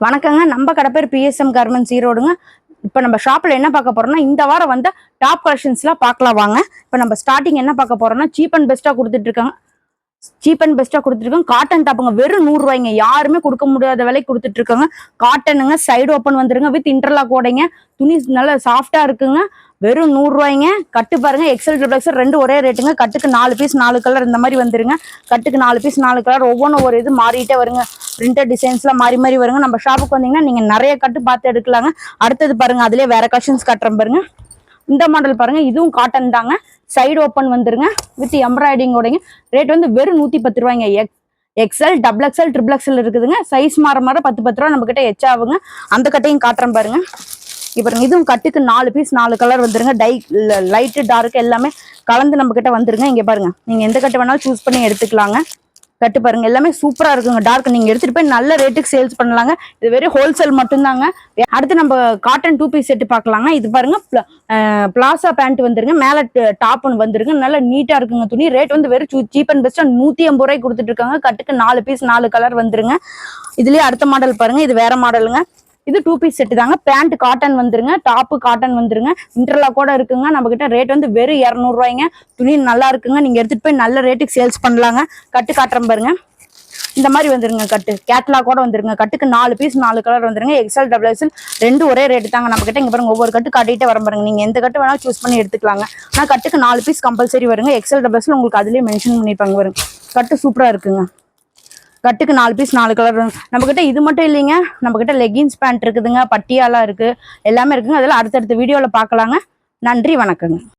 வணக்கங்க. நம்ம கடை பேர் பிஎஸ்எம் கார்மெண்ட்ஸ் ஈரோடுங்க. இப்போ நம்ம ஷாப்ல என்ன பார்க்க போறோம்னா, இந்த வாரம் வந்து டாப் கலெக்ஷன்ஸ்லாம் பார்க்கலாம் வாங்க. இப்போ நம்ம ஸ்டார்டிங் என்ன பார்க்க போறோம்னா, சீப் அண்ட் பெஸ்ட்டாக கொடுத்துட்டு இருக்காங்க. காட்டன் டாப்புங்க, வெறும் 100 ரூபாய்ங்க. யாருமே கொடுக்க முடியாத விலைக்கு கொடுத்துட்டு இருக்காங்க. காட்டனுங்க, சைடு ஓப்பன் வந்துருங்க, வித் இன்டர்லாக் ஓடைங்க. துணி நல்லா சாஃப்டா இருக்குங்க. வெறும் 100 ரூபாய்ங்க. கட்டு பாருங்க, எக்ஸல் டபுள் எக்ஸல் ரெண்டு ஒரே ரேட்டுங்க. கட்டுக்கு 4 பீஸ் 4 கலர் இந்த மாதிரி வந்துருங்க. கட்டுக்கு 4 பீஸ் 4 கலர், ஒவ்வொன்றும் ஒரு இது மாறிட்டே வருங்க. பிரிண்டட் டிசைன்ஸ்லாம் மாறி மாறி வருங்க. நம்ம ஷாப்புக்கு வந்தீங்கன்னா நீங்க நிறைய கட்டு பார்த்து எடுக்கலாங்க. அடுத்தது பாருங்க, அதுலயே வேற கலெக்ஷன்ஸ் காட்டுறேன் பாருங்க. இந்த மாடல் பாருங்க, இதுவும் காட்டன் தாங்க. சைடு ஓப்பன் வந்துருங்க, வித் எம்ப்ராய்டிங்கோடைங்க. ரேட் வந்து வெறும் 110 ரூபாய்ங்க. XL double XL triple XL இருக்குதுங்க. சைஸ் மாற 10 ரூபா நம்ம கிட்ட எச்சாவுங்க. அந்த கட்டையும் காட்டுறேன் பாருங்க. இப்போ இதுவும் கட்டுக்கு 4 பீஸ் 4 கலர் வந்துருங்க. லைட்டு டார்க் எல்லாமே கலந்து நம்ம கிட்ட வந்துருங்க. இங்க பாருங்க, நீங்க எந்த கட்டு வேணாலும் சூஸ் பண்ணி எடுத்துக்கலாங்க. கட்டு பாருங்க, எல்லாமே சூப்பரா இருக்குங்க. டார்க் நீங்க எடுத்துட்டு போய் நல்ல ரேட்டுக்கு சேல்ஸ் பண்ணலாங்க. இது வெறும் ஹோல்சேல் மட்டும்தாங்க. அடுத்து நம்ம காட்டன் 2 பீஸ் செட்டு பார்க்கலாங்க. இது பாருங்க, பிளாசா பேண்ட் வந்துருங்க. மேல டாப் ஒன்று வந்துருங்க. நல்லா நீட்டா இருக்குங்க துணி. ரேட் வந்து வெறும் சீப் அண்ட் பெஸ்டா 180 ரூபாய்க்கு கொடுத்துட்டு இருக்காங்க. கட்டுக்கு 4 பீஸ் 4 கலர் வந்துருங்க. இதுலயே அடுத்த மாடல் பாருங்க, இது வேற மாடலுங்க. இது 2 பீஸ் செட்டு தாங்க. பேண்ட் காட்டன் வந்துருங்க, டாப்பு காட்டன் வந்துருங்க. இன்டர்லாக் கூட இருக்குங்க. நம்ம கிட்ட ரேட் வந்து வெறும் 200 ரூபாய்ங்க. துணி நல்லா இருக்குங்க. நீங்க எடுத்துட்டு போய் நல்ல ரேட்டுக்கு சேல்ஸ் பண்ணலாங்க. கட்டு காட்டுறேன் பாருங்க. இந்த மாதிரி வந்துருங்க. கட்டு கேட்லாக் கூட வந்துருங்க. கட்டுக்கு 4 பீஸ் 4 கலர் வந்துருங்க. எக்ஸ்எல் டபுள் எக்ஸ்எல் ரெண்டு ஒரே ரேட்டு தாங்க நம்ம கிட்ட. இங்க பாருங்க, ஒவ்வொரு கட்டு காட்டிட்டே வர பாருங்க. நீங்க எந்த கட்டு வேணாலும் சூஸ் பண்ணி எடுத்துக்கலாங்க. ஆனா கட்டுக்கு 4 பீஸ் கம்பல்சரி வருங்க. எக்ஸ்எல் டபுள் எக்ஸ்எல் உங்களுக்கு அதுலயே மென்ஷன் பண்ணிருப்பாங்க பாருங்க. கட்டு சூப்பரா இருக்குங்க. கட்டுக்கு 4 பீஸ் 4 கலர் நம்ம கிட்ட. இது மட்டும் இல்லைங்க, நம்ம கிட்ட லெகின்ஸ் பேண்ட் இருக்குதுங்க, பட்டியாலா இருக்கு, எல்லாமே இருக்குங்க. அதெல்லாம் அடுத்தடுத்த வீடியோல பார்க்கலாங்க. நன்றி, வணக்கங்க.